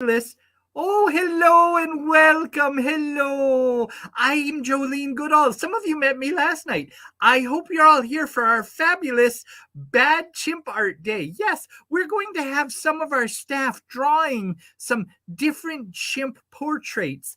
fabulous. Oh, hello and welcome. Hello. I'm Jolene Goodall. Some of you met me last night. I hope you're all here for our fabulous Bad Chimp Art Day. Yes, we're going to have some of our staff drawing some different chimp portraits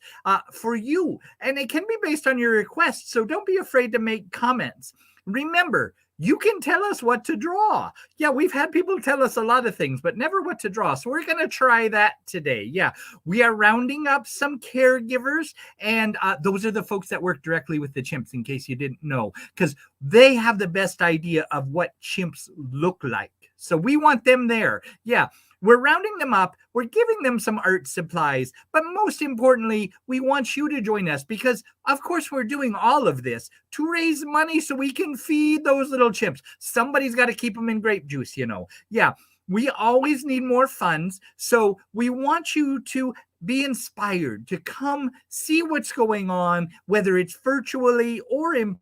for you. And it can be based on your requests, so don't be afraid to make comments. Remember, you can tell us what to draw. Yeah, we've had people tell us a lot of things, but never what to draw. So we're going to try that today. Yeah, we are rounding up some caregivers, and those are the folks that work directly with the chimps, in case you didn't know, because they have the best idea of what chimps look like. So we want them there. Yeah. We're rounding them up. We're giving them some art supplies. But most importantly, we want you to join us because, of course, we're doing all of this to raise money so we can feed those little chimps. Somebody's got to keep them in grape juice, you know. Yeah, we always need more funds. So we want you to be inspired to come see what's going on, whether it's virtually or in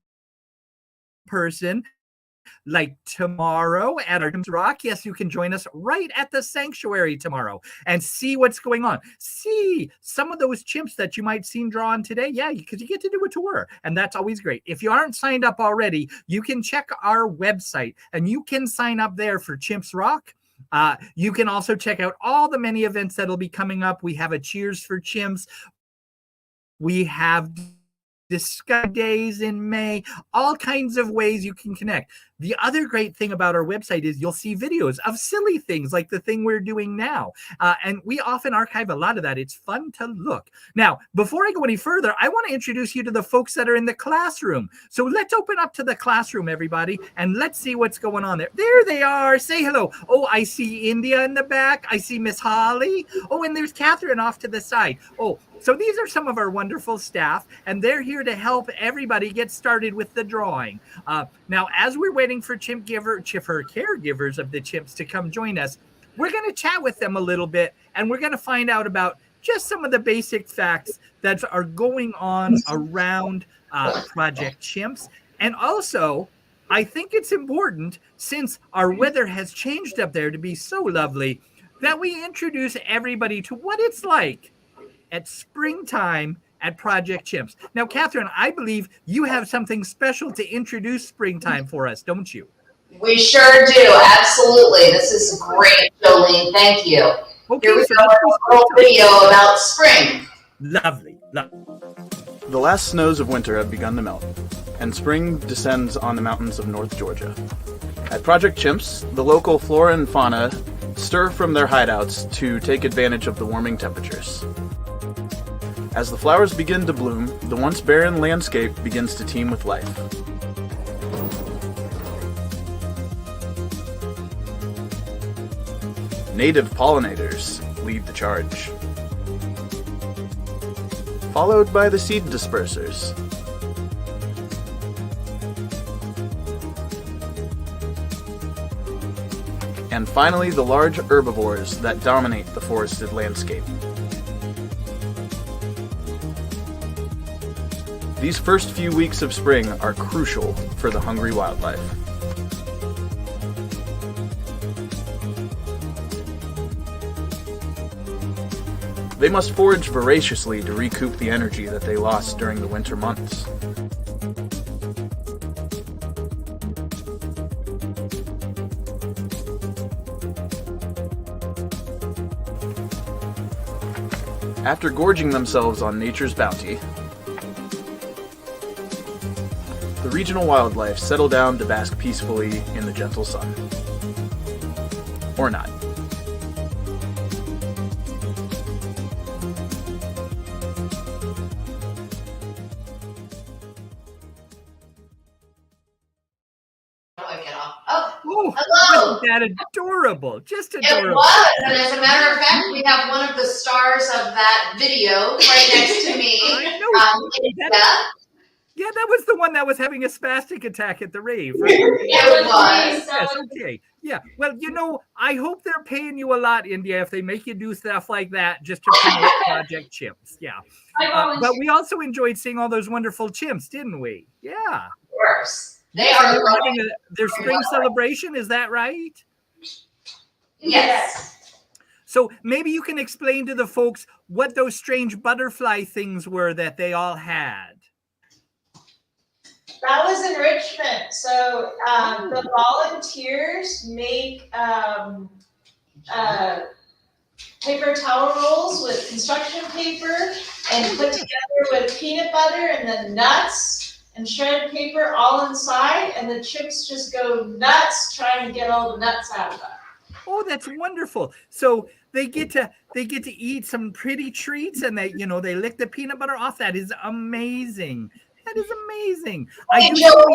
person, like tomorrow at our Rock. Yes, you can join us right at the sanctuary tomorrow and see what's going on. See some of those chimps that you might see drawn today. Yeah, because you get to do a tour, and that's always great. If you aren't signed up already, you can check our website, and you can sign up there for Chimps Rock. You can also check out all the many events that'll be coming up. We have a Cheers for Chimps. We have Discovery Days in May, all kinds of ways you can connect. The other great thing about our website is you'll see videos of silly things like the thing we're doing now. And we often archive a lot of that. It's fun to look. Now, before I go any further, I want to introduce you to the folks that are in the classroom. So let's open up to the classroom, everybody, and let's see what's going on there. There they are. Say hello. Oh, I see India in the back. I see Miss Holly. Oh, and there's Catherine off to the side. Oh, so these are some of our wonderful staff, and they're here to help everybody get started with the drawing. Now, as we're waiting for caregivers of the chimps to come join us, we're going to chat with them a little bit, and we're going to find out about just some of the basic facts that are going on around Project Chimps. And also, I think it's important, since our weather has changed up there to be so lovely, that we introduce everybody to what it's like at springtime at Project Chimps. Now, Catherine, I believe you have something special to introduce springtime for us, don't you? We sure do. Absolutely. This is great, Jolene. Thank you. Here Okay, we so go let's with do a little springtime. video about spring. Lovely. The last snows of winter have begun to melt, and spring descends on the mountains of North Georgia. At Project Chimps, the local flora and fauna stir from their hideouts to take advantage of the warming temperatures. As the flowers begin to bloom, the once barren landscape begins to teem with life. Native pollinators lead the charge, followed by the seed dispersers. And finally, the large herbivores that dominate the forested landscape. These first few weeks of spring are crucial for the hungry wildlife. They must forage voraciously to recoup the energy that they lost during the winter months. After gorging themselves on nature's bounty, the regional wildlife settle down to bask peacefully in the gentle sun. Or not. Oh, Oh, hello. wasn't that adorable? Just It adorable. was. And as a matter of fact, we have one of the stars of that video right next to me. I know. Yeah. Yeah, that was the one that was having a spastic attack at the rave, right? It was. Yes, okay. Yeah. Well, you know, I hope they're paying you a lot, India, if they make you do stuff like that just to promote Project Chimps. Yeah. But we also enjoyed seeing all those wonderful chimps, didn't we? Yeah. Of course. They Yes, are and they're having their spring celebration, is that right? Yes. So maybe you can explain to the folks what those strange butterfly things were that they all had. That was enrichment. So the volunteers make paper towel rolls with construction paper and put together with peanut butter and then nuts and shredded paper all inside, and the chimps just go nuts trying to get all the nuts out of that. Oh, that's wonderful. So they get to eat some pretty treats, and they lick the peanut butter off. That is amazing. That is amazing. Hey, Joe,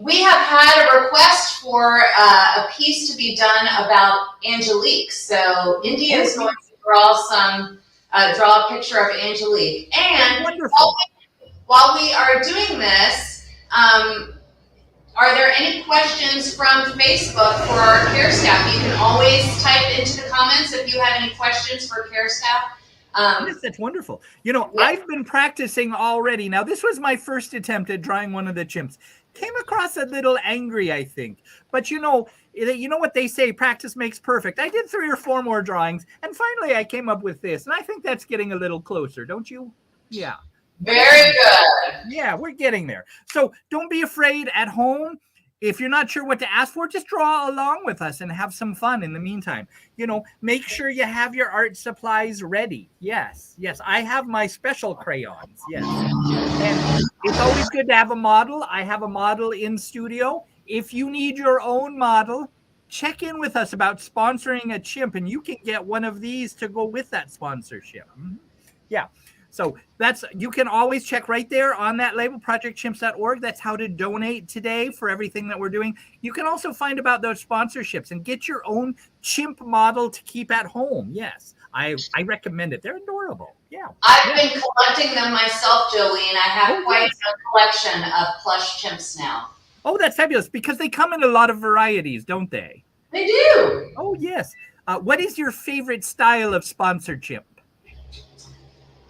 we have had a request for a piece to be done about Angelique. So India is going to draw a picture of Angelique. And wonderful. While we are doing this, are there any questions from Facebook for our care staff? You can always type into the comments if you have any questions for care staff. Yes, that's wonderful. I've been practicing already. Now, this was my first attempt at drawing one of the chimps. Came across a little angry, I think. But you know what they say, practice makes perfect. I did 3 or 4 more drawings, and finally I came up with this. And I think that's getting a little closer, don't you? Yeah. Very good. Yeah, we're getting there. So don't be afraid at home. If you're not sure what to ask for, just draw along with us and have some fun in the meantime. Make sure you have your art supplies ready. Yes, I have my special crayons. Yes. And it's always good to have a model. I have a model in studio. If you need your own model, check in with us about sponsoring a chimp, and you can get one of these to go with that sponsorship. Yeah. So you can always check right there on that label, projectchimps.org. That's how to donate today for everything that we're doing. You can also find about those sponsorships and get your own chimp model to keep at home. Yes, I recommend it. They're adorable. Yeah. I've been collecting them myself, Jolene. I have quite a collection of plush chimps now. Oh, that's fabulous, because they come in a lot of varieties, don't they? They do. Oh, yes. What is your favorite style of sponsored chimp?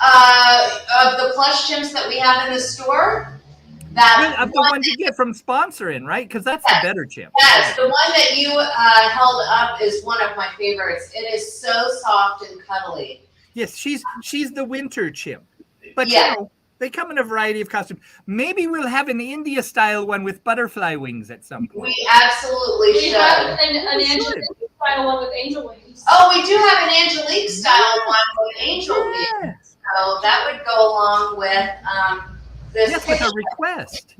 Of the plush chimps that we have in the store, of the ones you get from sponsoring, right? Because that's the better chimp. Yes, the one that you held up is one of my favorites. It is so soft and cuddly. Yes, she's the winter chimp. But they come in a variety of costumes. Maybe we'll have an India style one with butterfly wings at some point. We absolutely should. We have an Angelique style one with angel wings. Oh, we do have an Angelique style one with angel wings. So that would go along with this. Yes, with a request.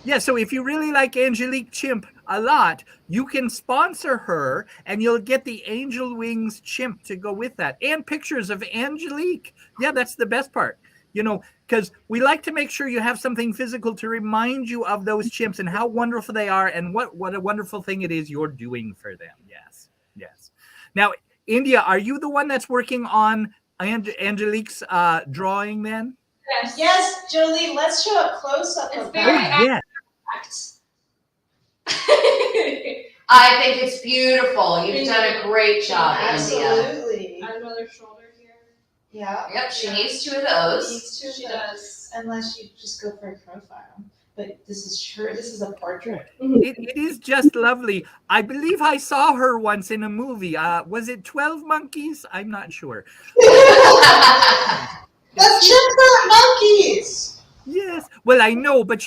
Yeah, so if you really like Angelique Chimp a lot, you can sponsor her and you'll get the Angel Wings chimp to go with that. And pictures of Angelique. Yeah, that's the best part. Because we like to make sure you have something physical to remind you of those chimps and how wonderful they are and what a wonderful thing it is you're doing for them. Yes. Now, India, are you the one that's working on Angelique's drawing then? Yes, Jolie, let's show a close-up of very that. I think it's beautiful. You've done a great job, India. Absolutely. I have another shoulder here. Yeah. Yep, she needs 2 of those. She does. Unless you just go for a profile. But this is a portrait. It is just lovely. I believe I saw her once in a movie. Was it 12 Monkeys? I'm not sure. That's Chimp Art monkeys. Yes. Well, I know, but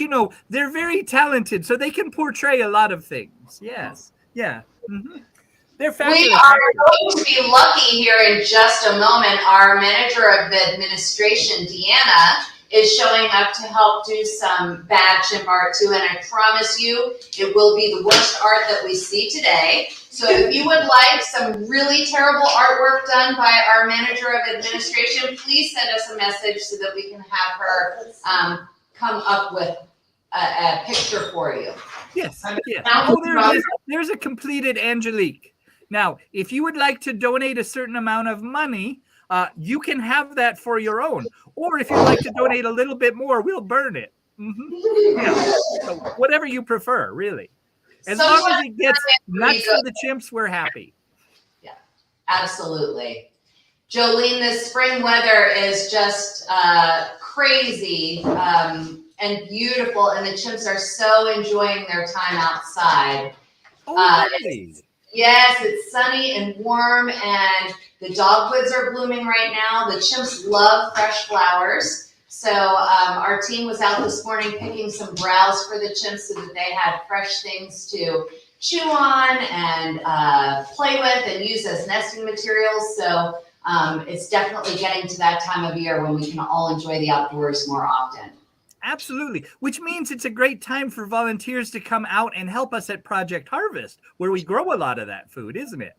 they're very talented, so they can portray a lot of things. Yes. Yeah. Mm-hmm. They're fabulous. We are going to be lucky here in just a moment. Our manager of the administration, Deanna, is showing up to help do some bad chimp art too, and I promise you it will be the worst art that we see today. So if you would like some really terrible artwork done by our manager of administration, please send us a message so that we can have her come up with a picture for you. Yes. Oh, there's a completed Angelique. Now, if you would like to donate a certain amount of money, you can have that for your own. Or if you'd like to donate a little bit more, we'll burn it. Mm-hmm. Yeah. So whatever you prefer, really. As long as it gets nuts for the chimps, we're happy. Yeah, absolutely. Jolene, this spring weather is just crazy and beautiful, and the chimps are so enjoying their time outside. Oh, really? Yes, it's sunny and warm, and the dogwoods are blooming right now. The chimps love fresh flowers. So our team was out this morning picking some browse for the chimps so that they had fresh things to chew on and play with and use as nesting materials. So it's definitely getting to that time of year when we can all enjoy the outdoors more often. Absolutely, which means it's a great time for volunteers to come out and help us at Project Harvest, where we grow a lot of that food, isn't it?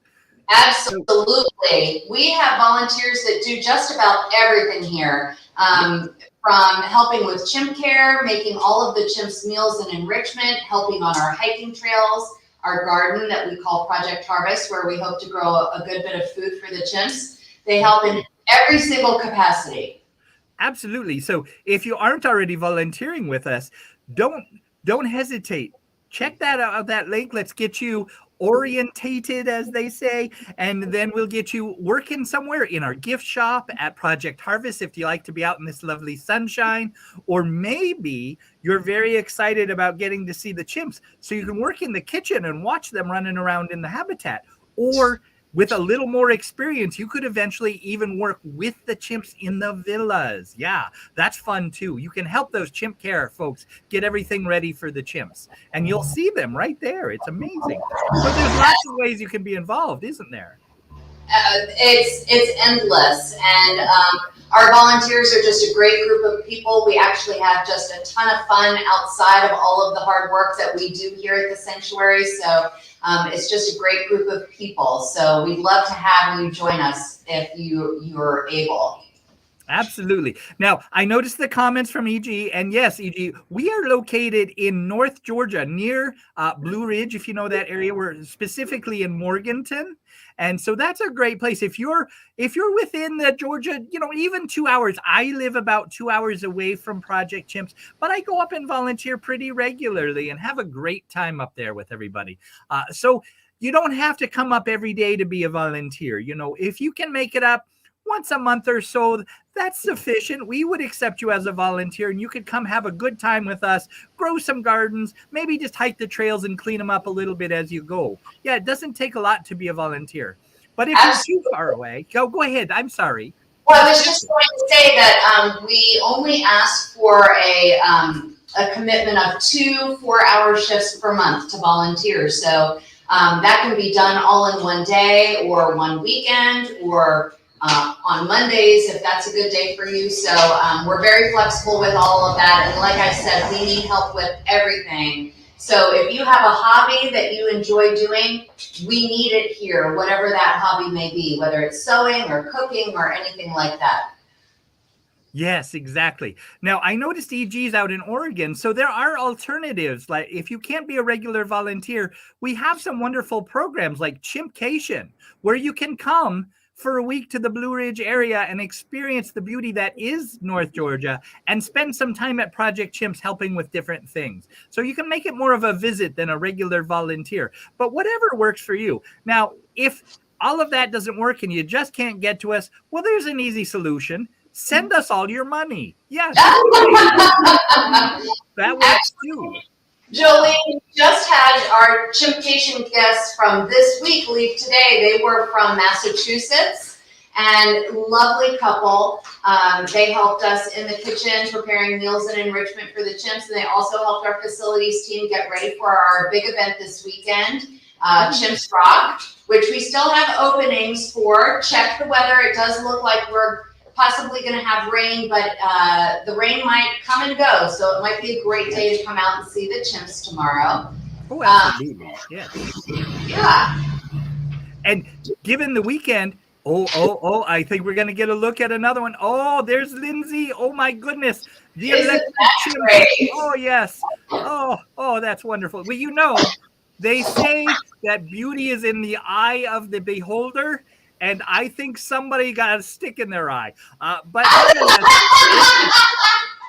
Absolutely. We have volunteers that do just about everything here, from helping with chimp care, making all of the chimps' meals and enrichment, helping on our hiking trails, our garden that we call Project Harvest, where we hope to grow a good bit of food for the chimps. They help in every single capacity. Absolutely. So if you aren't already volunteering with us, don't hesitate. Check that out, that link. Let's get you orientated, as they say, and then we'll get you working somewhere in our gift shop at Project Harvest if you like to be out in this lovely sunshine, or maybe you're very excited about getting to see the chimps so you can work in the kitchen and watch them running around in the habitat. Or with a little more experience, you could eventually even work with the chimps in the villas. Yeah, that's fun too. You can help those chimp care folks get everything ready for the chimps, and you'll see them right there. It's amazing. So there's lots of ways you can be involved, isn't there? It's endless, and our volunteers are just a great group of people. We actually have just a ton of fun outside of all of the hard work that we do here at the sanctuary. So it's just a great group of people. So we'd love to have you join us if you're able. Absolutely. Now, I noticed the comments from EG, and yes, EG, we are located in North Georgia near Blue Ridge, if you know that area. We're specifically in Morganton. And so that's a great place. If you're within the Georgia, even 2 hours, I live about 2 hours away from Project Chimps, but I go up and volunteer pretty regularly and have a great time up there with everybody. So you don't have to come up every day to be a volunteer. If you can make it up once a month or so, that's sufficient. We would accept you as a volunteer, and you could come have a good time with us, grow some gardens, maybe just hike the trails and clean them up a little bit as you go. Yeah, it doesn't take a lot to be a volunteer. But if you're too far away, go ahead. I'm sorry. Well, I was just going to say that we only ask for a commitment of 2 4-hour shifts per month to volunteer. So that can be done all in one day or one weekend, or on Mondays, if that's a good day for you. So we're very flexible with all of that. And like I said, we need help with everything. So if you have a hobby that you enjoy doing, we need it here, whatever that hobby may be, whether it's sewing or cooking or anything like that. Yes, exactly. Now, I noticed EG's out in Oregon, so there are alternatives. Like if you can't be a regular volunteer, we have some wonderful programs like Chimpcation, where you can come for a week to the Blue Ridge area and experience the beauty that is North Georgia and spend some time at Project Chimps helping with different things. So you can make it more of a visit than a regular volunteer, but whatever works for you. Now, if all of that doesn't work and you just can't get to us, well, there's an easy solution. Send us all your money. Yeah. That works too. Jolene, we just had our Chimpcation guests from this week leave today. They were from Massachusetts, and lovely couple. They helped us in the kitchen preparing meals and enrichment for the chimps, and they also helped our facilities team get ready for our big event this weekend, Chimps Rock, which we still have openings for. Check the weather. It does look like we're possibly going to have rain, but the rain might come and go, so it might be a great day to come out and see the chimps tomorrow. Oh, absolutely. Yeah. And given the weekend, I think we're going to get a look at another one. Oh, there's Lindsay. Oh, my goodness. The electric chimp. Oh, yes. Oh, that's wonderful. Well, they say that beauty is in the eye of the beholder, and I think somebody got a stick in their eye. But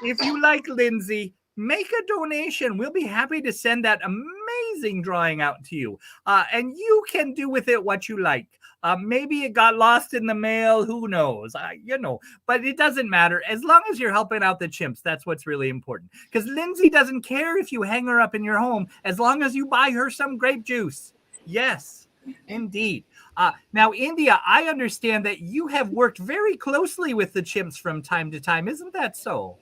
if you like Lindsay, make a donation. We'll be happy to send that amazing drawing out to you. And you can do with it what you like. Maybe it got lost in the mail. Who knows? But it doesn't matter. As long as you're helping out the chimps, that's what's really important. Because Lindsay doesn't care if you hang her up in your home as long as you buy her some grape juice. Yes. Indeed. Now, India, I understand that you have worked very closely with the chimps from time to time. Isn't that so?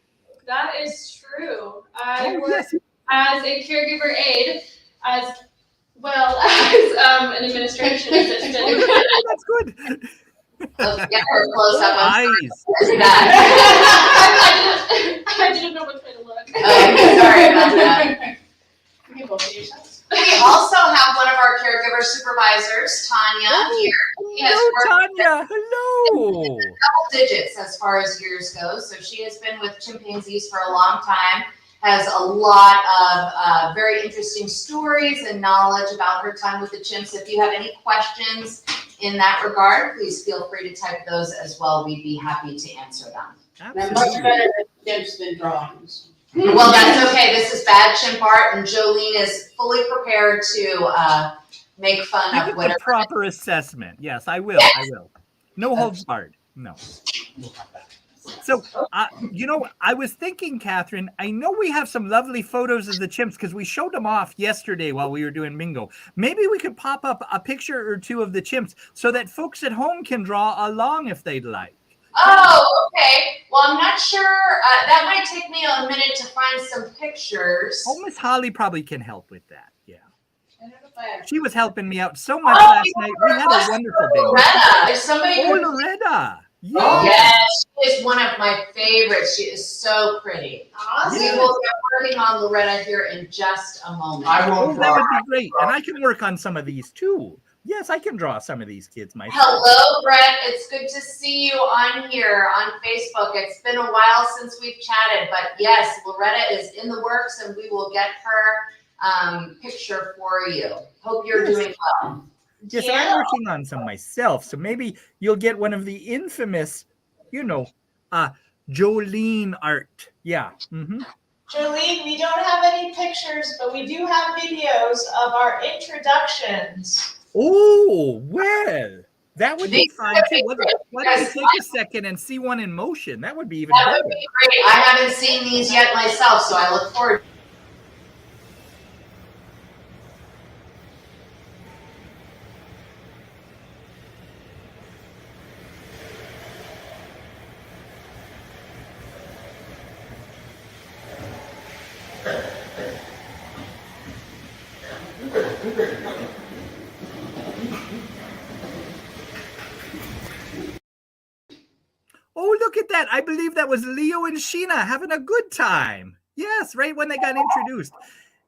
That is true. I Oh, work yes. as a caregiver aide, as well as an administration assistant. Oh, that's good. Let's get her close up. I'm sorry. Eyes. What is that? I didn't know which way to look. Oh, sorry about that. We also have one of our caregiver supervisors, Tanya, here. She has Hello, worked Tanya. Hello. double digits as far as years go. So she has been with chimpanzees for a long time, has a lot of very interesting stories and knowledge about her time with the chimps. If you have any questions in that regard, please feel free to type those as well. We'd be happy to answer them. They're much better at chimps than drawings. Well, that's okay. This is Bad Chimp Art, and Jolene is fully prepared to make fun Give of it whatever. the proper assessment. Yes, I will. I will. No holds barred. No. So, I was thinking, Catherine, I know we have some lovely photos of the chimps because we showed them off yesterday while we were doing bingo. Maybe we could pop up a picture or two of the chimps so that folks at home can draw along if they'd like. Oh, okay. Well, I'm not sure. That might take me a minute to find some pictures. Oh, Miss Holly probably can help with that. Yeah. I don't know if I She was helping me out so much last night. We had a wonderful bingo. Loretta. Is somebody? Oh, Loretta. Yes. Oh, yes, she is one of my favorites. She is so pretty. Awesome. We will get working on Loretta here in just a moment. I Oh, won't that draw. would be great. And I can work on some of these too. Yes, I can draw some of these kids myself. Hello, Brett. It's good to see you on here on Facebook. It's been a while since we've chatted, but yes, Loretta is in the works and we will get her picture for you. Hope you're doing well. Yes, Yeah. I'm working on some myself. So maybe you'll get one of the infamous, Jolene art. Yeah. Mm-hmm. Jolene, we don't have any pictures, but we do have videos of our introductions. Oh, well, that would be These fun are too. Why don't you guys- take a second and see one in motion? That would be even That better. would be great. I haven't seen these yet myself, so I look forward. Oh, look at that. I believe that was Leo and Sheena having a good time. Yes, right when they got introduced.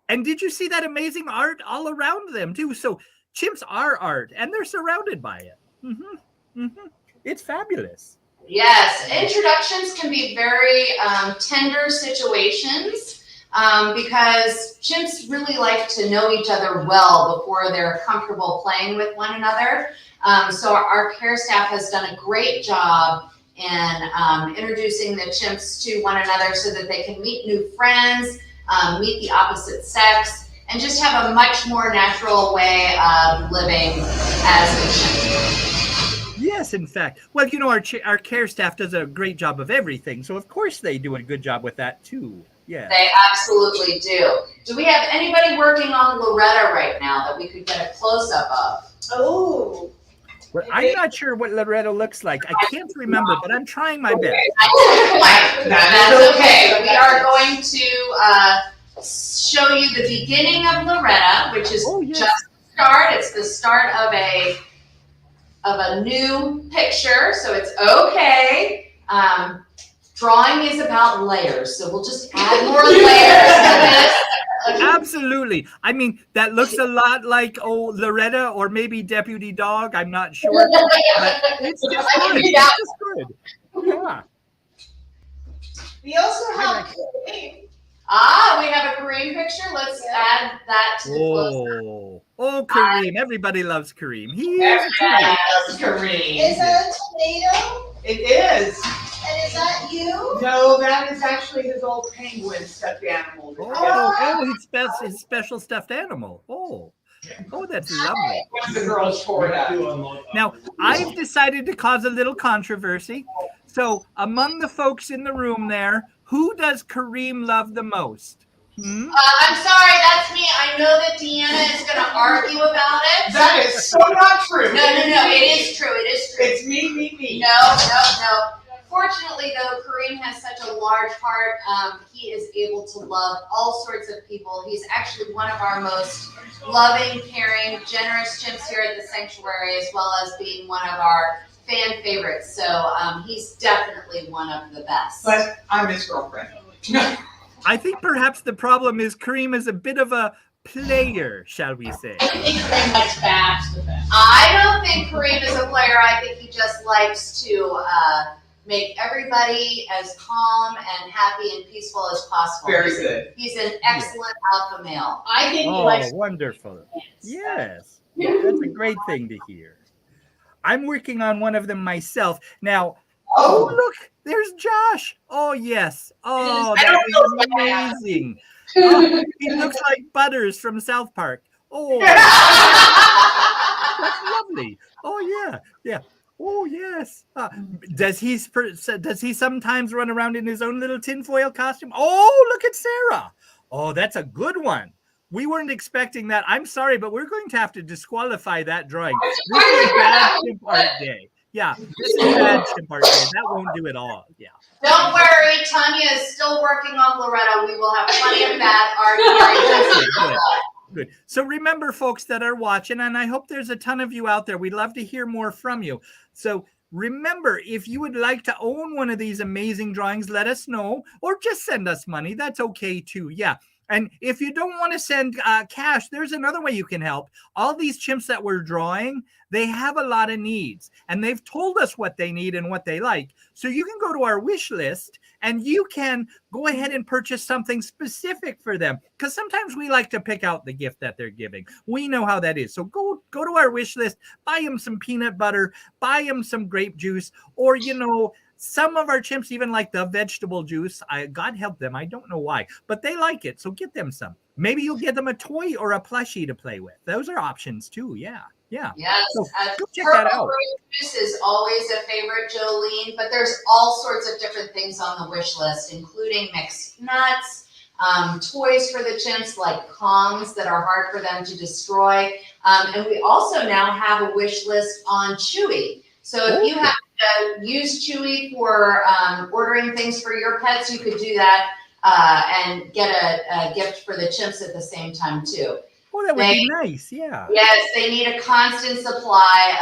And did you see that amazing art all around them too? So chimps are art and they're surrounded by it. Mm-hmm. Mm-hmm. It's fabulous. Yes, introductions can be very tender situations because chimps really like to know each other well before they're comfortable playing with one another. So our care staff has done a great job in introducing the chimps to one another so that they can meet new friends, meet the opposite sex, and just have a much more natural way of living as a chimp. Yes, in fact. Well, our care staff does a great job of everything. So, of course, they do a good job with that, too. Yeah. They absolutely do. Do we have anybody working on Loretta right now that we could get a close-up of? Oh. Well, I'm not sure what Loretta looks like. I can't remember, but I'm trying my best. That's okay. We are going to show you the beginning of Loretta, which is just the start. It's the start of a new picture, so it's okay. Drawing is about layers, so we'll just add more layers to this. Absolutely. I mean, that looks a lot like Loretta or maybe Deputy Dog. I'm not sure, but it's just good. It's just good. Yeah. We also have Kareem. We have a Kareem picture. Let's add that to the close-up. Oh, Kareem. Everybody loves Kareem. Yes, Kareem. Is that a tomato? It is. And is that you? No, that is actually his old penguin stuffed animal. His special stuffed animal. Oh, that's lovely. One of the girls tore it up. Now, I've decided to cause a little controversy. So, among the folks in the room there, who does Kareem love the most? Hmm? I'm sorry, that's me. I know that Deanna is going to argue about it. That is so not true. No, it is true. It is true. It's me. No. Fortunately, though, Kareem has such a large heart. He is able to love all sorts of people. He's actually one of our most loving, caring, generous chimps here at the sanctuary, as well as being one of our fan favorites. So he's definitely one of the best. But I'm his girlfriend. I think perhaps the problem is Kareem is a bit of a player, shall we say. I think Kareem likes bats the best. I don't think Kareem is a player. I think he just likes to make everybody as calm and happy and peaceful as possible. Very good. He's an excellent alpha male. I think he Oh, likes wonderful. bats. Yes, that's a great thing to hear. I'm working on one of them myself. Now, oh, look, there's Josh. Oh, yes. Oh, that is amazing. Oh, he looks like Butters from South Park. Oh, that's lovely. Oh, yeah. Oh, yes. Does he sometimes run around in his own little tinfoil costume? Oh, look at Sarah. Oh, that's a good one. We weren't expecting that. I'm sorry, but we're going to have to disqualify that drawing. This is bad Chimp Art Day. Yeah, this is bad Chimp Art Day. That won't do it all. Yeah. Don't worry, Tanya is still working on Loretta. We will have plenty of bad art. Good. So remember, folks that are watching, and I hope there's a ton of you out there. We'd love to hear more from you. So remember, if you would like to own one of these amazing drawings, let us know, or just send us money. That's okay too. Yeah. And if you don't want to send cash, there's another way you can help. All these chimps that we're drawing, they have a lot of needs, and they've told us what they need and what they like. So you can go to our wish list and you can go ahead and purchase something specific for them, because sometimes we like to pick out the gift that they're giving. We know how that is. So go to our wish list, buy them some peanut butter, buy them some grape juice, or, some of our chimps even like the vegetable juice. God help them. I don't know why, but they like it. So get them some. Maybe you'll get them a toy or a plushie to play with. Those are options too. Yeah. Yes. So go check that out. Grape juice is always a favorite, Jolene, but there's all sorts of different things on the wish list, including mixed nuts, toys for the chimps like Kongs that are hard for them to destroy. And we also now have a wish list on Chewy. So if you have to use Chewy for ordering things for your pets, you could do that and get a gift for the chimps at the same time too. Oh, that would be nice. Yeah. Yes, they need a constant supply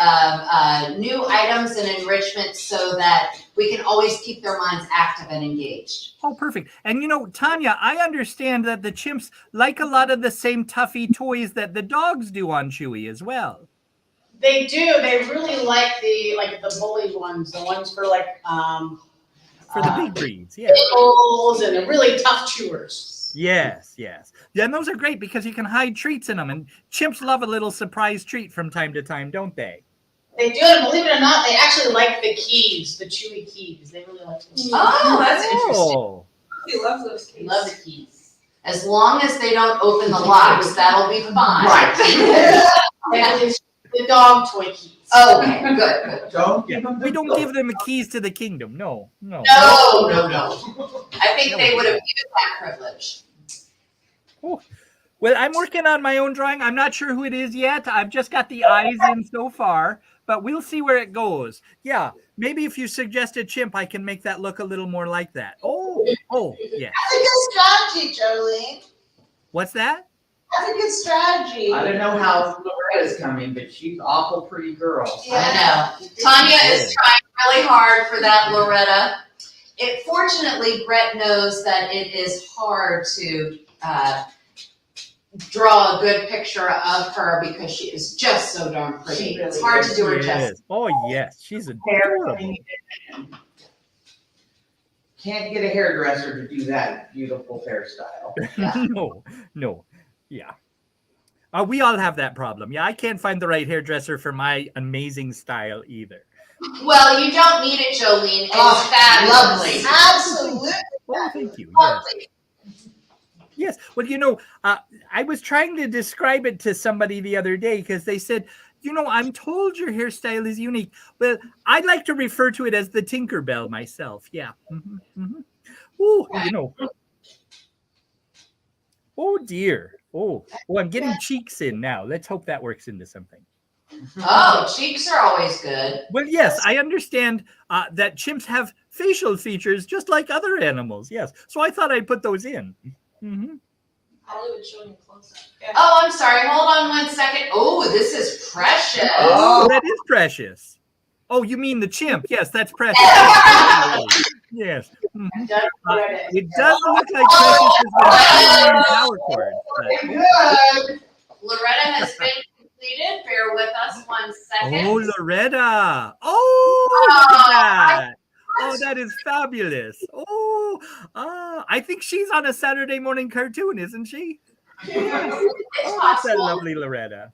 of new items and enrichment so that we can always keep their minds active and engaged. Oh, perfect. And Tanya, I understand that the chimps like a lot of the same Tuffy toys that the dogs do on Chewy as well. They do. They really like the bully ones, the ones for for the big breeds, yeah. Pickles and the really tough chewers. Yes. Yeah, and those are great because you can hide treats in them, and chimps love a little surprise treat from time to time, don't they? They do, and believe it or not, they actually like the keys, the Chewy keys. They really like those. Oh, that's interesting. He loves those keys. Love the keys. As long as they don't open the locks, that'll be fine. Right. The dog toy keys. Okay, good. Don't give them We don't give them the keys to the kingdom. No. No. I think they would have used that privilege. Oh. Well, I'm working on my own drawing. I'm not sure who it is yet. I've just got the eyes in so far, but we'll see where it goes. Yeah, maybe if you suggest a chimp, I can make that look a little more like that. Oh, yeah. That's a good strategy, Jolene. What's that? That's a good strategy. I don't know how Loretta's coming, but she's awful pretty girl. I know. Tanya is trying really hard for that, Loretta. Fortunately, Brett knows that it is hard to draw a good picture of her because she is just so darn pretty. It's hard to do her justice. Oh, yes. She's adorable. Can't get a hairdresser to do that beautiful hairstyle. Yeah. No. Yeah. We all have that problem. Yeah, I can't find the right hairdresser for my amazing style either. Well, you don't need it, Jolene. It's fabulous. Lovely. Absolutely. Oh, thank you. Lovely. Yes. Well, I was trying to describe it to somebody the other day because they said, I'm told your hairstyle is unique. Well, I'd like to refer to it as the Tinkerbell myself. Yeah. Ooh, Oh dear. Oh, I'm getting cheeks in now. Let's hope that works into something. Oh, cheeks are always good. Well, yes, I understand that chimps have facial features just like other animals. Yes, so I thought I'd put those in. Mm-hmm. Hollywood showing you close up. Oh, I'm sorry. Hold on 1 second. Oh, this is precious. Oh, that is precious. Oh, you mean the chimp? Yes, that's precious. Yes. Mhm. It does look like Precious has been pulling power cords. Good. Loretta has been completed. Bear with us 1 second. Oh, Loretta. Oh, look at that. Oh, that is fabulous. Oh, I think she's on a Saturday morning cartoon, isn't she? It's Oh, that's that possible. lovely Loretta.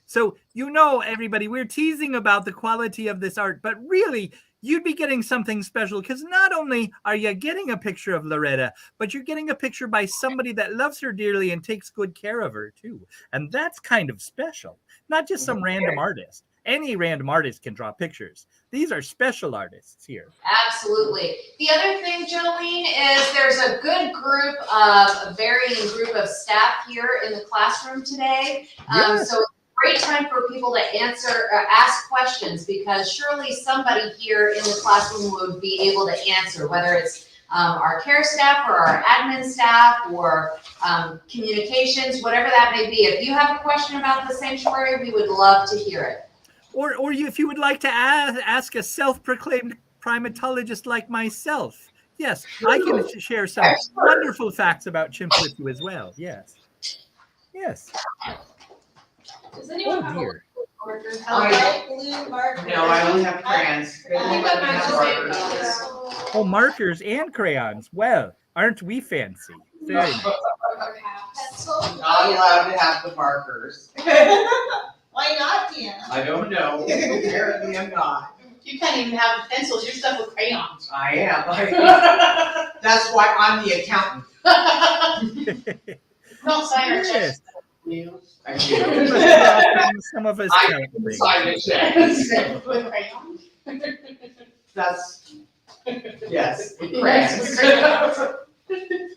So, you know, everybody, we're teasing about the quality of this art, but really, you'd be getting something special because not only are you getting a picture of Loretta, but you're getting a picture by somebody that loves her dearly and takes good care of her, too. And that's kind of special, not just some random artist. Any random artist can draw pictures. These are special artists here. Absolutely. The other thing, Jolene, is there's a good group of, a varying group of staff here in the classroom today. Yes. So it's a great time for people to ask questions because surely somebody here in the classroom would be able to answer, whether it's our care staff or our admin staff or communications, whatever that may be. If you have a question about the sanctuary, we would love to hear it. Or if you would like to ask a self-proclaimed primatologist like myself, yes, I can share some wonderful facts about chimps with you as well. Yes. Yes. Does anyone have dear. a marker? A light blue marker. No, I only have crayons. They I won't think let I me might have just markers. Oh, markers and crayons. Well, aren't we fancy? Very nice. Pencil. Not allowed to have the markers. Why not, Deanna? I don't know. Apparently I'm not. You can't even have pencils, you're stuck with crayons. I am. That's why I'm the accountant. No, sign our checks. I We do. must draw some of us I count can things. sign the checks. With crayons? That's, yes, with crayons.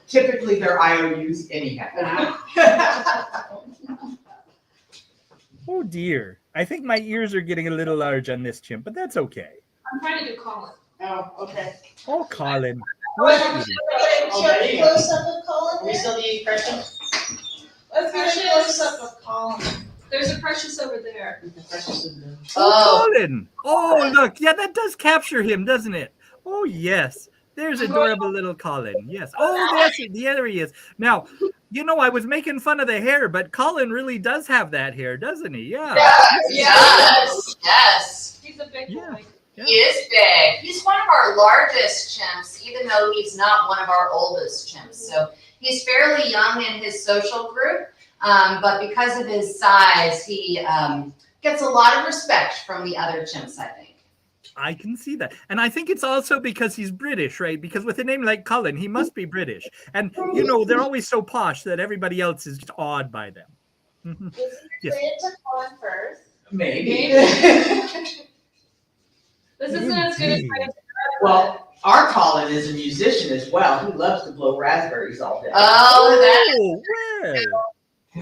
Typically they're IOUs anyhow. Oh dear. I think my ears are getting a little large on this chimp, but that's okay. I'm trying to do Colin. Oh, okay. Oh, Colin. Oh, What there a you cutie. go. Close up of Colin Are we there. still the impression? Let's get a close up of Colin. There's a Precious over there. Oh, Colin. Oh, look. Yeah, that does capture him, doesn't it? Oh, yes. There's adorable little Colin. Yes. Oh, there he is. Now, you know, I was making fun of the hair, but Colin really does have that hair, doesn't he? Yeah. Yes, yes. He's a big Yeah. boy. Yeah. He is big. He's one of our largest chimps, even though he's not one of our oldest chimps. So he's fairly young in his social group, but because of his size, he gets a lot of respect from the other chimps, I think. I can see that. And I think it's also because he's British, right? Because with a name like Colin, he must be British. And, you know, they're always so posh that everybody else is just awed by them. Mhm. Yes. Say it to Colin first. Maybe. This isn't as good as Precious. Well, our Colin is a musician as well. He loves to blow raspberries all day. Oh, well.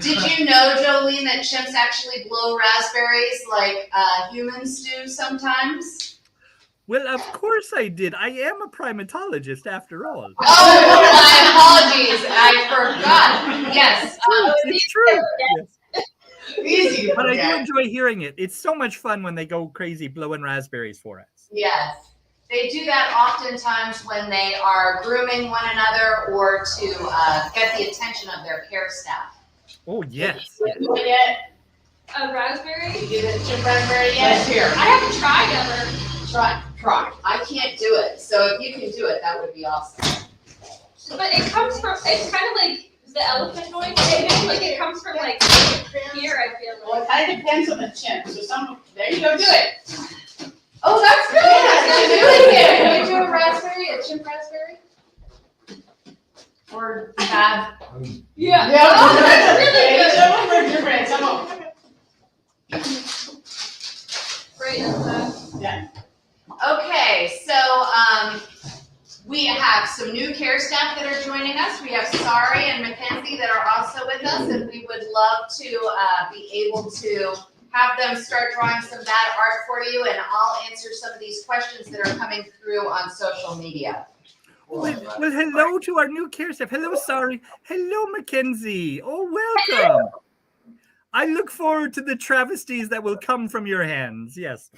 did you know, Jolene, that chimps actually blow raspberries like humans do sometimes? Well, of course I did. I am a primatologist after all. Oh, my apologies. I forgot. Yes. It's true. Yes. Easy to But I do forget. enjoy hearing it. It's so much fun when they go crazy blowing raspberries for us. Yes. They do that oftentimes when they are grooming one another or to get the attention of their care staff. Oh, yes. Did you get, A raspberry? did you get chimp raspberry Let's yet? hear. I haven't tried ever. Try. Try. I can't do it, so if you can do it, that would be awesome. But it comes from, it's kind of like the elephant noise, maybe. Like it comes from like here, I feel Well, like. it kind of depends on the chimp, so there you go, do it. Oh, that's good. Yeah, You're doing it. Can you do a raspberry, a chimp raspberry? Or have? Yeah. Oh, that's really good. Some of them are different, some of them. Right, Okay, so We have some new care staff that are joining us. We have Sari and Mackenzie that are also with us, and we would love to be able to have them start drawing some bad art for you, and I'll answer some of these questions that are coming through on social media. Well, hello to our new care staff. Hello, Sari. Hello, Mackenzie. Oh, welcome. I look forward to the travesties that will come from your hands. Yes.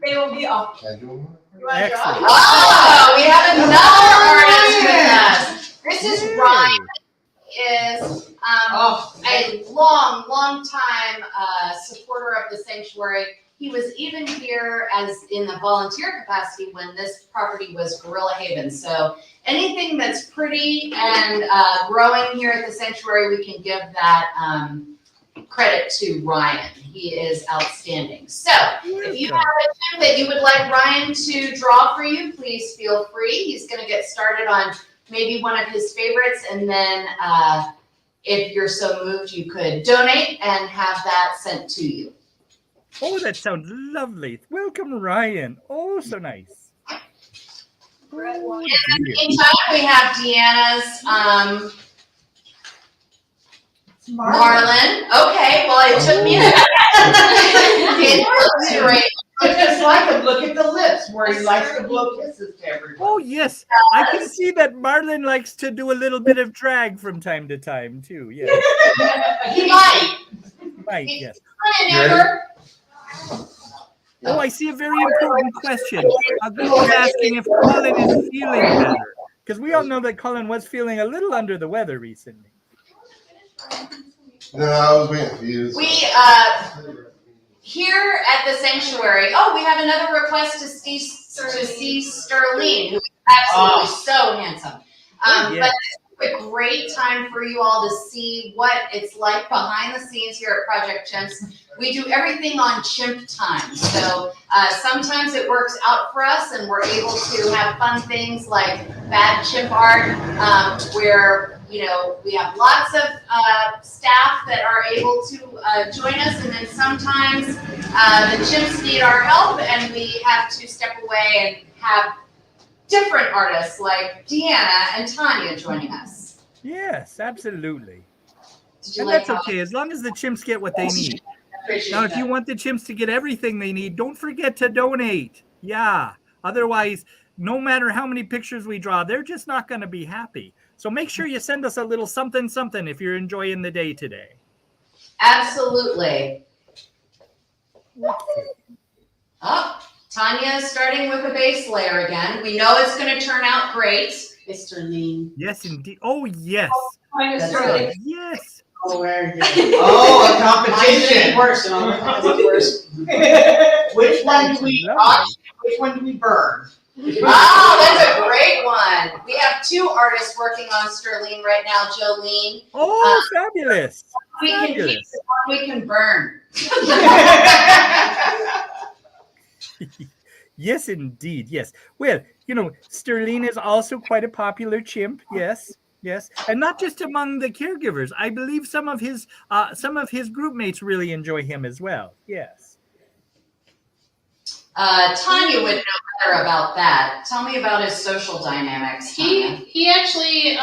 They will be off. Excellent. Oh, we have another artist with us. This is Ryan. Is a long time supporter of the sanctuary. He was even here as in the volunteer capacity when this property was Gorilla Haven. So anything that's pretty and growing here at the sanctuary, we can give that credit to Ryan. He is outstanding. So if you have a gem that you would like Ryan to draw for you, please feel free. He's going to get started on maybe one of his favorites, and then if you're so moved, you could donate and have that sent to you. Oh, that sounds lovely. Welcome, Ryan. Oh, so nice. Oh, in the meantime, we have Deanna's Marlin. Okay, well, it took me a minute. It looks great. Just like him, look at the lips where he likes to blow kisses to everyone. Oh, yes. I can see that Marlin likes to do a little bit of drag from time to time, too. Yes. He might. Right, yes. Oh, I see a very important question. Google's asking if Colin is feeling better. Because we all know that Colin was feeling a little under the weather recently. No, I was being confused. We, here at the sanctuary, we have another request to see Sterling, who is absolutely so handsome. But it's a great time for you all to see what it's like behind the scenes here at Project Chimps. We do everything on chimp time. So sometimes it works out for us and we're able to have fun things like bad chimp art, where we have lots of staff that are able to join us, and then sometimes the chimps need our help and we have to step away and have different artists like Deanna and Tanya joining us. Yes, absolutely. And that's okay, as long as the chimps get what they need. Now, if you want the chimps to get everything they need, don't forget to donate. Yeah. Otherwise, no matter how many pictures we draw, they're just not going to be happy. So make sure you send us a little something if you're enjoying the day today. Absolutely. Tanya is starting with a base layer again. We know it's going to turn out great. Mr. Lean. Yes, indeed. Oh, yes. That's right. Yes. Oh, a competition. Worse and all worse. Which one do we Which one do we burn? That's a great one. We have two artists working on Sterling right now, Jolene. Oh, fabulous. We can keep the one we can burn. Yes, indeed. Yes. Well, Sterling is also quite a popular chimp. Yes. Yes. And not just among the caregivers. I believe some of his group mates really enjoy him as well. Yes. Tanya would know better about that. Tell me about his social dynamics. He actually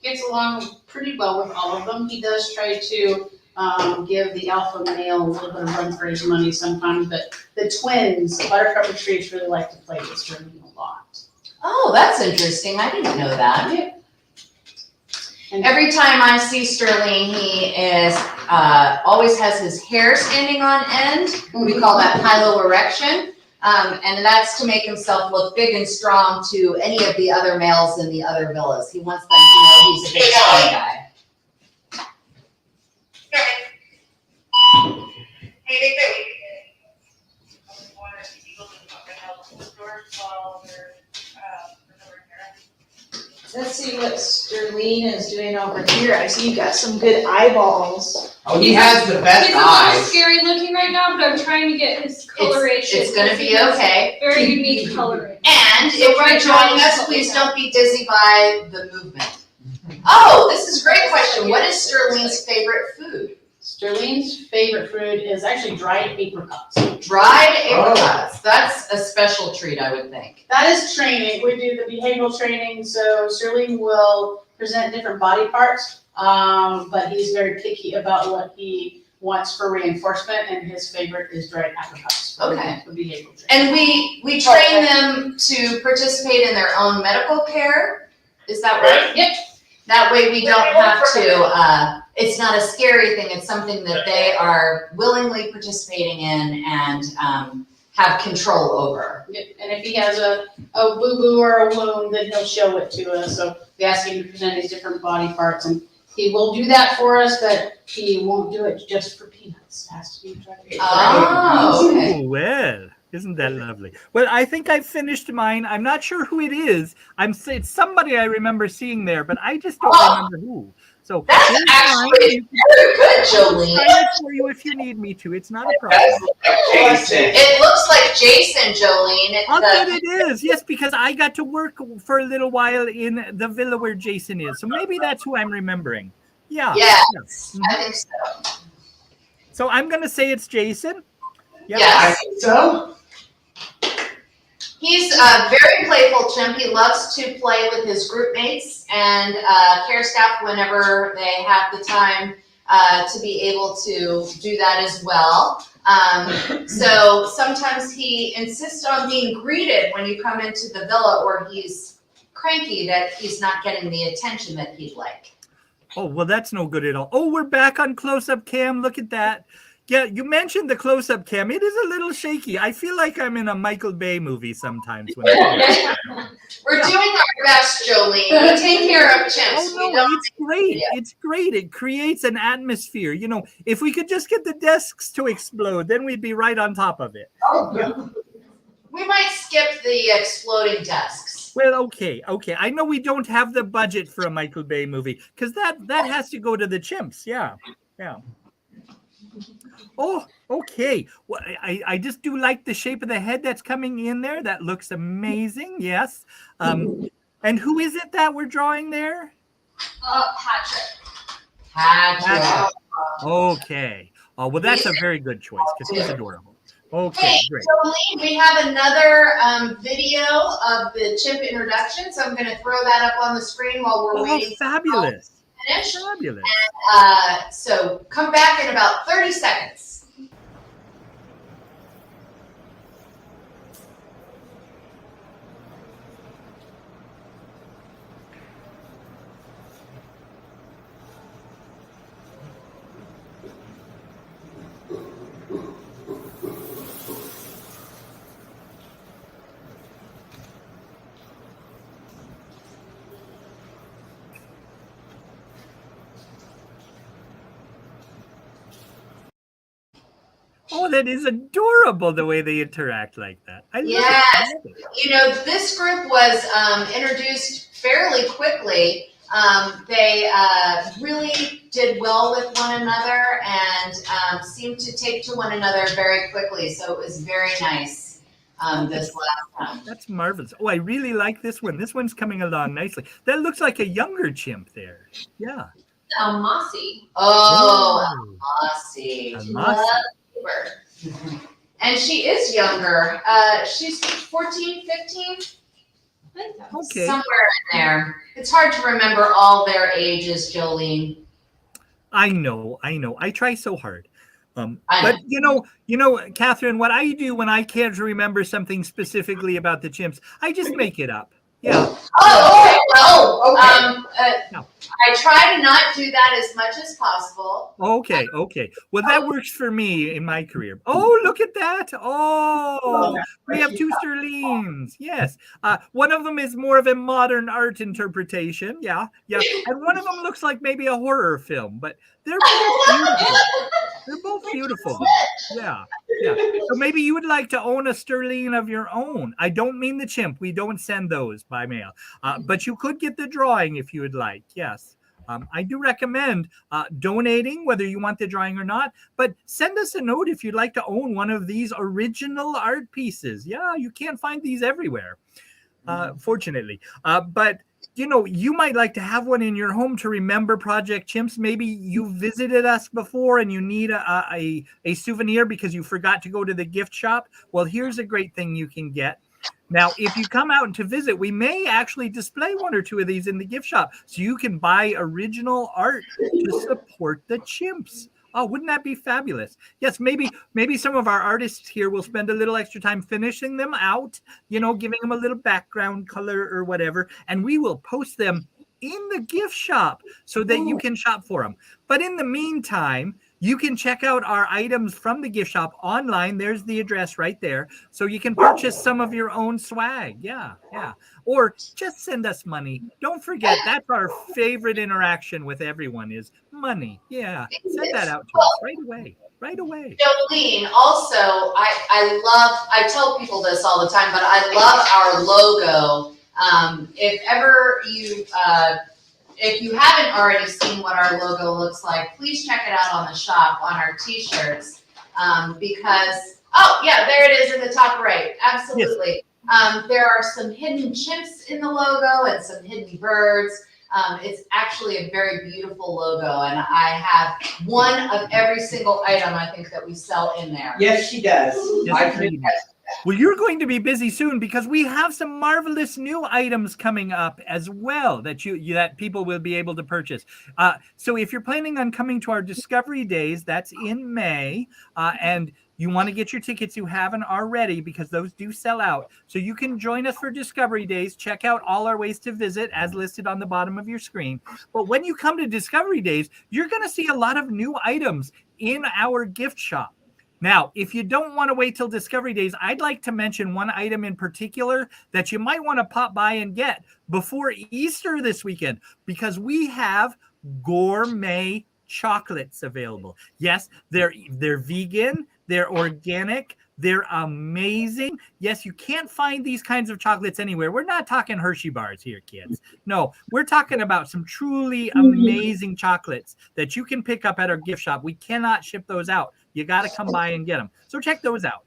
gets along pretty well with all of them. He does try to give the alpha male a little bit of run for his money sometimes, but the twins, the Buttercup Retrievers, really like to play with Sterling a lot. Oh, that's interesting. I didn't know that. Yeah. And every time I see Sterling, he is always has his hair standing on end. We call that piloerection. And that's to make himself look big and strong to any of the other males in the other villas. He wants them to know he's a big, strong guy. Let's see what Sterling is doing over here. I see you got some good eyeballs. Oh, he has the best He's a little eyes. scary looking right now, but I'm trying to get his coloration. It's going to be okay. Very unique coloring. And if you're joining us, please don't be dizzy by the movement. Oh, this is a great question. What is Sterling's favorite food? Sterling's favorite food is actually dried apricots. Dried apricots. That's a special treat, I would think. That is training. We do the behavioral training, so Sterling will present different body parts, but he's very picky about what he wants for reinforcement, and his favorite is dried apricots for Okay. the behavioral training. And we train them to participate in their own medical care. Is that right? Yep. That way we don't have to, it's not a scary thing. It's something that they are willingly participating in and have control over. Yep. And if he has a boo-boo or a wound, then he'll show it to us. So we ask him to present his different body parts, and he will do that for us, but he won't do it just for peanuts. It has to be dried apricots. Oh, okay. Oh, well, isn't that lovely? Well, I think I've finished mine. I'm not sure who it is. It's somebody I remember seeing there, but I just don't remember who. So That's here's actually mine. very good, I'll Jolene. sign it for you if you need me to. It's not a problem. Jason. It looks like Jason, Jolene. I'll bet it is. Yes, because I got to work for a little while in the villa where Jason is. So maybe that's who I'm remembering. Yeah. Yes, Mhm. I think so. So I'm going to say it's Jason. Yeah. I Yes. think so. He's a very playful chimp. He loves to play with his group mates and care staff whenever they have the time to be able to do that as well. So sometimes he insists on being greeted when you come into the villa, or he's cranky that he's not getting the attention that he'd like. Oh, well, that's no good at all. Oh, we're back on close-up cam. Look at that. Yeah, you mentioned the close-up cam. It is a little shaky. I feel like I'm in a Michael Bay movie sometimes. When We're doing our best, Jolene. We take care of chimps. Oh, We no, don't. it's great. It's great. It creates an atmosphere. You know, if we could just get the desks to explode, then we'd be right on top of it. We might skip the exploding desks. Well, okay. I know we don't have the budget for a Michael Bay movie because that has to go to the chimps. Yeah. Oh, okay. Well, I just do like the shape of the head that's coming in there. That looks amazing. Yes. And who is it that we're drawing there? Patrick. Okay. Oh, well, that's a very good choice because he's adorable. Okay, Hey, great. Jolene, we have another video of the chimp introduction, so I'm going to throw that up on the screen while we're Oh, waiting. fabulous. To finish. Fabulous. So come back in about 30 seconds. Oh, that is adorable the way they interact like that. I love it. Yes. I love it. You know, this group was introduced fairly quickly. They really did well with one another and seemed to take to one another very quickly. So it was very nice this last time. That's marvelous. Oh, I really like this one. This one's coming along nicely. That looks like a younger chimp there. Yeah. Mossy. Oh, Oh, Mossy. a Mossy. Love her. And she is younger. She's 14, 15, Okay. somewhere in there. It's hard to remember all their ages, Jolene. I know. I try so hard. I But you know, Catherine, what I do when I can't remember something specifically about the chimps, I just make it up. Yeah. Oh, okay. Well, No. I try to not do that as much as possible. Okay. Well, that works for me in my career. Oh, look at that. Oh, we have two Sterlings. Yes. One of them is more of a modern art interpretation. Yeah. And one of them looks like maybe a horror film, but they're both beautiful. They're both beautiful. Yeah. So maybe you would like to own a Sterling of your own. I don't mean the chimp. We don't send those by mail. But you could get the drawing if you would like. Yes. I do recommend donating, whether you want the drawing or not. But send us a note if you'd like to own one of these original art pieces. Yeah, you can't find these everywhere, fortunately. But you might like to have one in your home to remember Project Chimps. Maybe you visited us before and you need a souvenir because you forgot to go to the gift shop. Well, here's a great thing you can get. Now, if you come out to visit, we may actually display one or two of these in the gift shop so you can buy original art to support the chimps. Oh, wouldn't that be fabulous? Yes, maybe some of our artists here will spend a little extra time finishing them out, giving them a little background color or whatever, and we will post them in the gift shop so that you can shop for them. But in the meantime, you can check out our items from the gift shop online. There's the address right there. So you can purchase some of your own swag. Yeah. Or just send us money. Don't forget, that's our favorite interaction with everyone is money. Yeah. Send that out to us right away. Right away. Jolene, also, I tell people this all the time, but I love our logo. If you haven't already seen what our logo looks like, please check it out on the shop, on our t-shirts, because, there it is in the top right, absolutely. Yes. There are some hidden chimps in the logo and some hidden birds. It's actually a very beautiful logo, and I have one of every single item I think that we sell in there. Yes, she does. Yes, well, you're going to be busy soon because we have some marvelous new items coming up as well that that people will be able to purchase. So if you're planning on coming to our Discovery Days, that's in May, and you want to get your tickets, you haven't already because those do sell out. So you can join us for Discovery Days. Check out all our ways to visit as listed on the bottom of your screen. But when you come to Discovery Days, you're going to see a lot of new items in our gift shop. Now, if you don't want to wait till Discovery Days, I'd like to mention one item in particular that you might want to pop by and get before Easter this weekend, because we have gourmet chocolates available. Yes, they're vegan, they're organic, they're amazing. Yes, you can't find these kinds of chocolates anywhere. We're not talking Hershey bars here, kids. No, we're talking about some truly amazing chocolates that you can pick up at our gift shop. We cannot ship those out. You got to come by and get them. So check those out.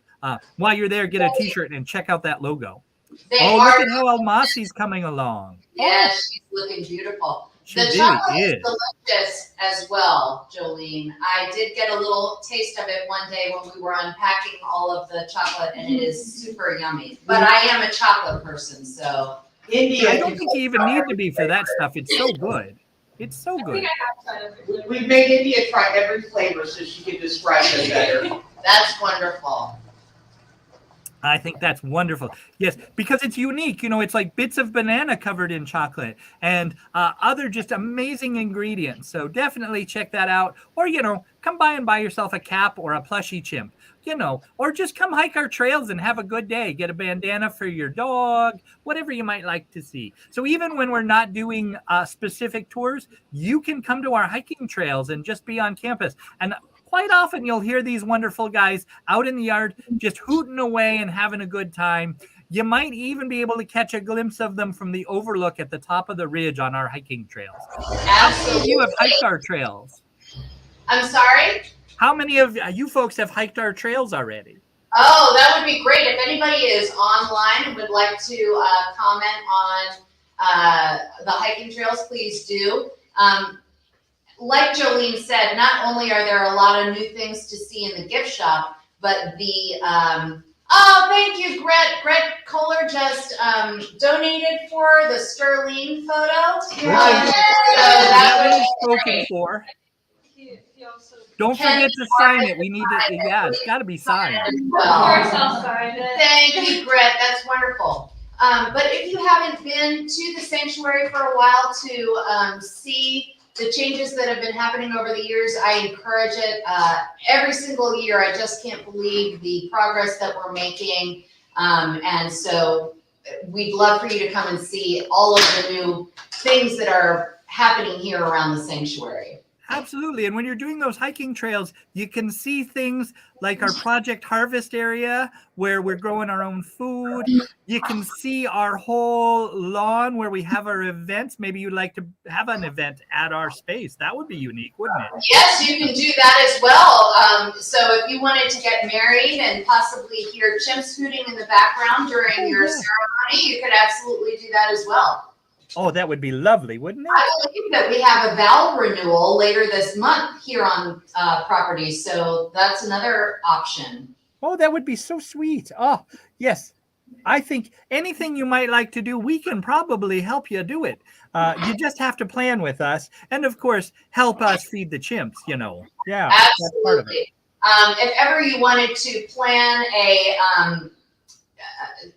While you're there, get a t-shirt and check out that logo. Look at how Almasi's coming along. Yes, she's looking beautiful. She the really chocolate is delicious as well, Jolene. I did get a little taste of it one day when we were unpacking all of the chocolate, and it is super yummy. But I am a chocolate person, so. India. I don't think you even need to be for that stuff. It's so good. It's so good. We made India try every flavor so she could describe it better. That's wonderful. I think that's wonderful. Yes, because it's unique. It's like bits of banana covered in chocolate and other just amazing ingredients. So definitely check that out. Or, come by and buy yourself a cap or a plushie chimp, or just come hike our trails and have a good day. Get a bandana for your dog, whatever you might like to see. So even when we're not doing specific tours, you can come to our hiking trails and just be on campus. And quite often you'll hear these wonderful guys out in the yard just hooting away and having a good time. You might even be able to catch a glimpse of them from the overlook at the top of the ridge on our hiking trails. Absolutely. How many of you have hiked our trails? I'm sorry? How many of you folks have hiked our trails already? Oh, that would be great. If anybody is online and would like to comment on the hiking trails, please do. Like Jolene said, not only are there a lot of new things to see in the gift shop, but thank you, Gret. Gret Kohler just donated for the Sterling photo. That was spoken for. Don't forget to sign it. We need it. Yeah, it's got to be signed. Thank you, Gret. That's wonderful. But if you haven't been to the sanctuary for a while to see the changes that have been happening over the years, I encourage it. Every single year, I just can't believe the progress that we're making. And so we'd love for you to come and see all of the new things that are happening here around the sanctuary. Absolutely. And when you're doing those hiking trails, you can see things like our Project Harvest area where we're growing our own food. You can see our whole lawn where we have our events. Maybe you'd like to have an event at our space. That would be unique, wouldn't it? Yes, you can do that as well. So if you wanted to get married and possibly hear chimps hooting in the background during your ceremony, you could absolutely do that as well. Oh, that would be lovely, wouldn't it? I believe that we have a valve renewal later this month here on property, so that's another option. Oh, that would be so sweet. Oh, yes. I think anything you might like to do, we can probably help you do it. You just have to plan with us, and of course, help us feed the chimps. Yeah, that's part of it. Absolutely. If ever you wanted to plan an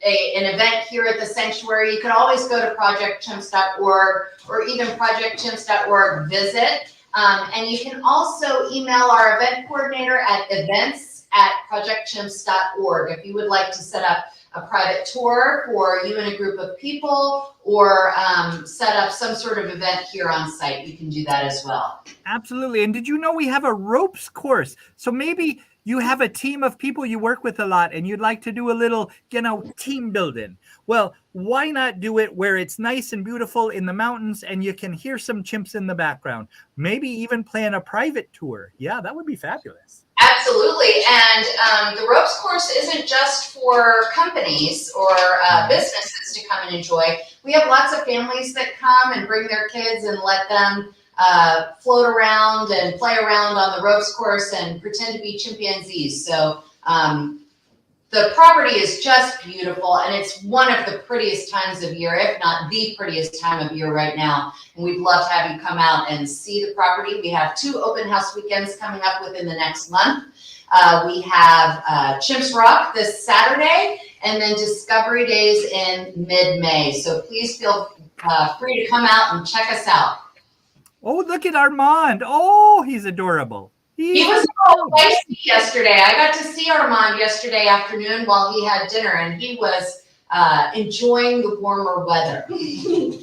event here at the sanctuary, you could always go to projectchimps.org or even projectchimps.org visit. And you can also email our event coordinator at events@projectchimps.org if you would like to set up a private tour for you and a group of people, or set up some sort of event here on site. You can do that as well. Absolutely. And did you know we have a ropes course? So maybe you have a team of people you work with a lot and you'd like to do a little, team building. Well, why not do it where it's nice and beautiful in the mountains and you can hear some chimps in the background? Maybe even plan a private tour. Yeah, that would be fabulous. Absolutely. And the ropes course isn't just for companies or businesses to come and enjoy. We have lots of families that come and bring their kids and let them float around and play around on the ropes course and pretend to be chimpanzees. So the property is just beautiful, and it's one of the prettiest times of year, if not the prettiest time of year right now. And we'd love to have you come out and see the property. We have 2 open house weekends coming up within the next month. We have Chimps Rock this Saturday, and then Discovery Days in mid-May. So please feel free to come out and check us out. Oh, look at Armand. Oh, he's adorable. He was all feisty yesterday. I got to see Armand yesterday afternoon while he had dinner, and he was enjoying the warmer weather.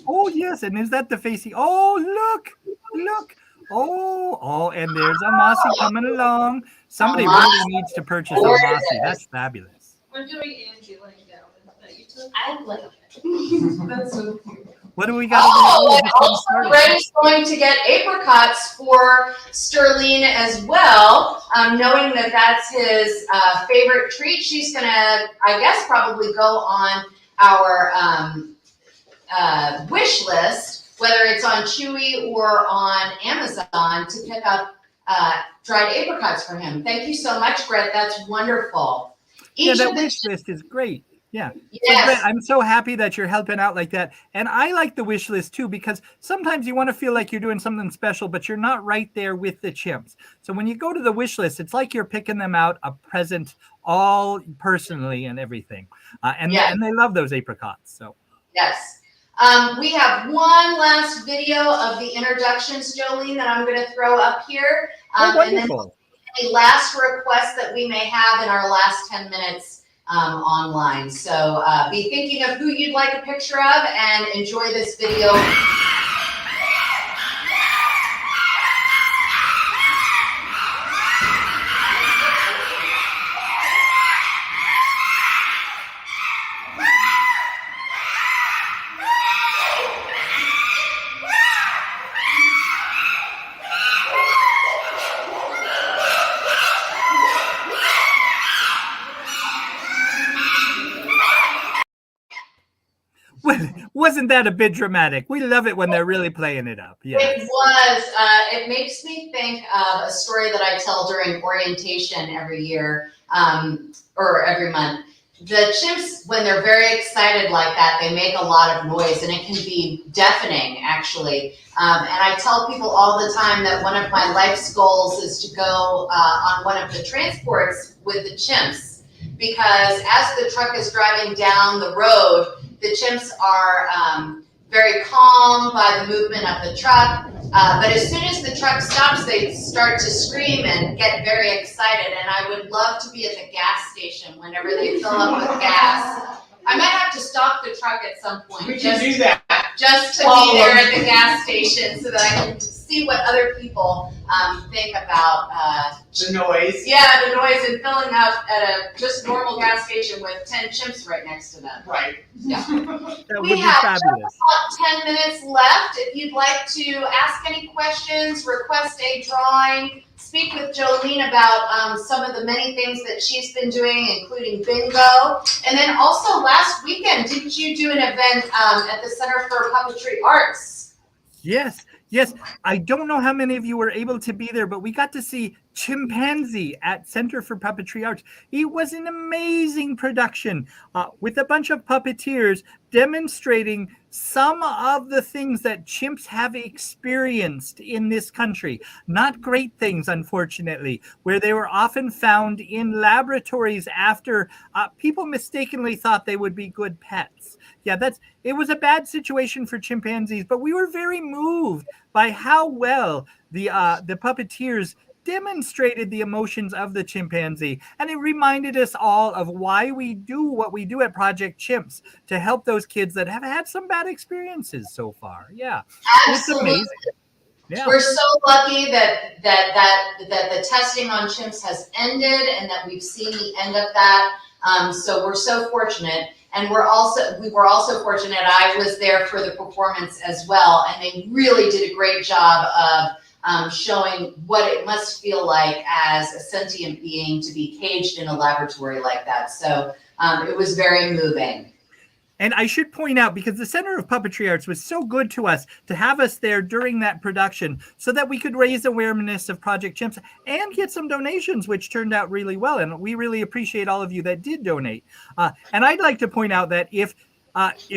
Oh, yes. And is that the facey? Oh, look. Oh, and there's a Mossy coming along. Somebody really needs to purchase a Mossy. That's fabulous. I'm doing Angie laying down. That you took? I like it. That's so cute. What do we got? And also Red's going to get apricots for Sterling as well, knowing that that's his favorite treat. She's going to, I guess, probably go on our wish list, whether it's on Chewy or on Amazon, to pick up dried apricots for him. Thank you so much, Brett. That's wonderful. That wish list is great. Yeah. Yes. So Brett, I'm so happy that you're helping out like that. And I like the wish list too, because sometimes you want to feel like you're doing something special, but you're not right there with the chimps. So when you go to the wish list, it's like you're picking them out a present all personally and everything. And they love those apricots. So yes. We have one last video of the introductions, Jolene, that I'm going to throw up here. wonderful. And then any last requests that we may have in our last 10 minutes online. So be thinking of who you'd like a picture of and enjoy this video. Wasn't that a bit dramatic? We love it when they're really playing it up. Yeah. It was. It makes me think of a story that I tell during orientation every year or every month. The chimps, when they're very excited like that, they make a lot of noise, and it can be deafening, actually. And I tell people all the time that one of my life's goals is to go on one of the transports with the chimps, because as the truck is driving down the road, the chimps are very calm by the movement of the truck, but as soon as the truck stops, they start to scream and get very excited. And I would love to be at the gas station whenever they fill up with gas. I might have to stop the truck at some point. We can do that. Just to be there at the gas station so that I can see what other people think about the noise. Yeah, the noise, and filling up at a just normal gas station with 10 chimps right next to them. Right. Yeah. That would We be have fabulous. about 10 minutes left. If you'd like to ask any questions, request a drawing, speak with Jolene about some of the many things that she's been doing, including bingo. And then also last weekend, didn't you do an event at the Center for Puppetry Arts? Yes, yes. I don't know how many of you were able to be there, but we got to see Chimpanzee at Center for Puppetry Arts. It was an amazing production with a bunch of puppeteers demonstrating some of the things that chimps have experienced in this country. Not great things, unfortunately, where they were often found in laboratories after people mistakenly thought they would be good pets. Yeah, it was a bad situation for chimpanzees, but we were very moved by how well the puppeteers demonstrated the emotions of the chimpanzee, and it reminded us all of why we do what we do at Project Chimps, to help those kids that have had some bad experiences so far. Yeah, it's Absolutely. amazing. Yeah. We're so lucky that the testing on chimps has ended and that we've seen the end of that. So we're so fortunate. And we were also fortunate. I was there for the performance as well, and they really did a great job of showing what it must feel like as a sentient being to be caged in a laboratory like that. So it was very moving. And I should point out, because the Center of Puppetry Arts was so good to us to have us there during that production so that we could raise awareness of Project Chimps and get some donations, which turned out really well. And we really appreciate all of you that did donate. And I'd like to point out that if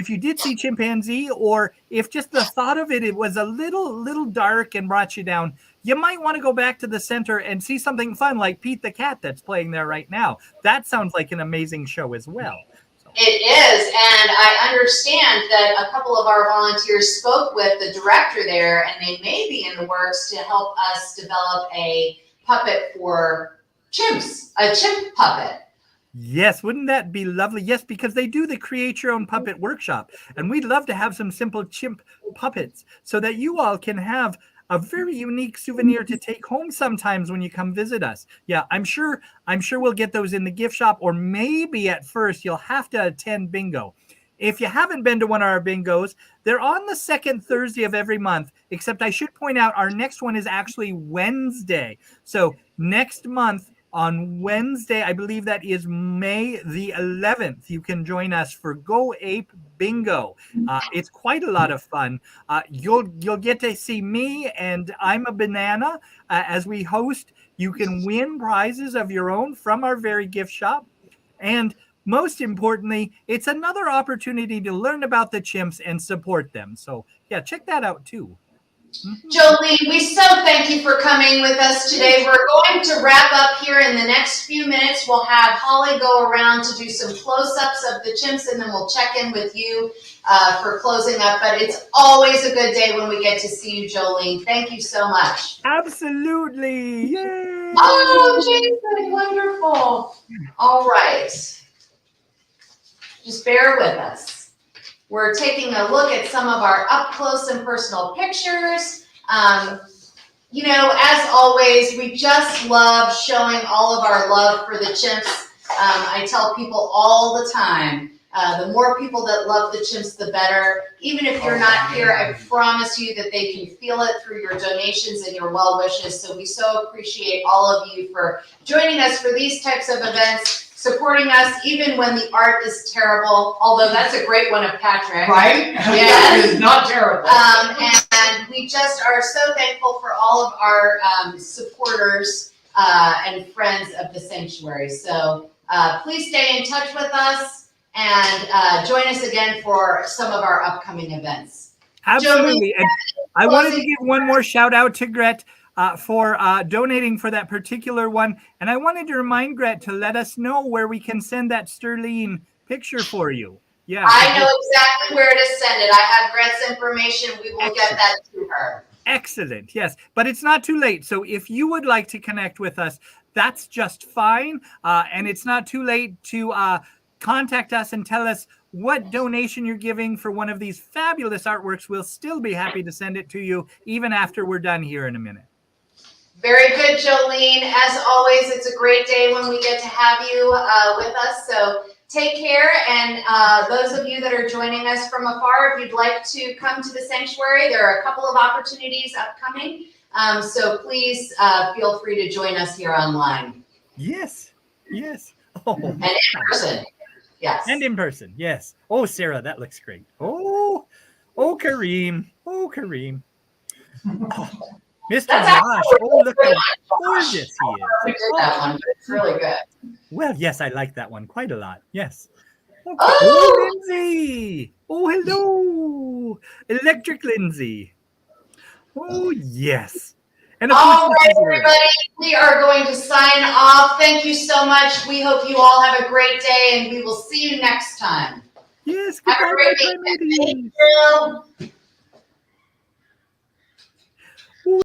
you did see Chimpanzee, or if just the thought of it was a little dark and brought you down, you might want to go back to the center and see something fun like Pete the Cat that's playing there right now. That sounds like an amazing show as well. It is, and I understand that a couple of our volunteers spoke with the director there, and they may be in the works to help us develop a puppet for chimps, a chimp puppet. Yes, wouldn't that be lovely? Yes, because they do the Create Your Own Puppet workshop, and we'd love to have some simple chimp puppets so that you all can have a very unique souvenir to take home sometimes when you come visit us. Yeah, I'm sure we'll get those in the gift shop, or maybe at first you'll have to attend bingo. If you haven't been to one of our bingos, they're on the second Thursday of every month, except I should point out our next one is actually Wednesday. So next month, on Wednesday, I believe that is May the 11th, you can join us for Go Ape Bingo. It's quite a lot of fun. You'll get to see me and I'm a Banana as we host. You can win prizes of your own from our very gift shop. And most importantly, it's another opportunity to learn about the chimps and support them. So yeah, check that out too. Jolene, we so thank you for coming with us today. We're going to wrap up here in the next few minutes. We'll have Holly go around to do some close-ups of the chimps, and then we'll check in with you for closing up. But it's always a good day when we get to see you, Jolene. Thank you so much. Absolutely. Yay. Oh, Jason, wonderful. All right. Just bear with us. We're taking a look at some of our up close and personal pictures. You know, as always, we just love showing all of our love for the chimps. I tell people all the time, the more people that love the chimps, the better. Even if you're not here, I promise you that they can feel it through your donations and your well wishes. So we so appreciate all of you for joining us for these types of events, supporting us even when the art is terrible, although that's a great one of Patrick. Right? Yes. It is not terrible. And we just are so thankful for all of our supporters and friends of the sanctuary. So please stay in touch with us and join us again for some of our upcoming events. Absolutely. And I wanted to give one more shout out to Gret for donating for that particular one. And I wanted to remind Gret to let us know where we can send that Sterling picture for you. Yeah. I know exactly where to send it. I have Gret's information. We will get that to her. Excellent. Yes. But it's not too late. So if you would like to connect with us, that's just fine. And it's not too late to contact us and tell us what donation you're giving for one of these fabulous artworks. We'll still be happy to send it to you even after we're done here in a minute. Very good, Jolene. As always, it's a great day when we get to have you with us. So take care. And those of you that are joining us from afar, if you'd like to come to the sanctuary, there are a couple of opportunities upcoming. So please feel free to join us here online Yes. Oh, and in person. Yes. and in person. Yes. Oh, Sarah, that looks great. Oh, Kareem. Oh, Kareem. Oh, Mr. That's Josh. Oh, look how gorgeous he is. We did that one, but it's really good. Well, yes, I like that one quite a lot. Yes. Okay. Oh! Lindsay. Oh, hello. Electric Lindsay. Oh, yes. And of All course, right, Mrs. Zero. everybody, we are going to sign off. Thank you so much. We hope you all have a great day, and we will see you next time. Yes, Have a goodbye, great my weekend. primates. Thank you.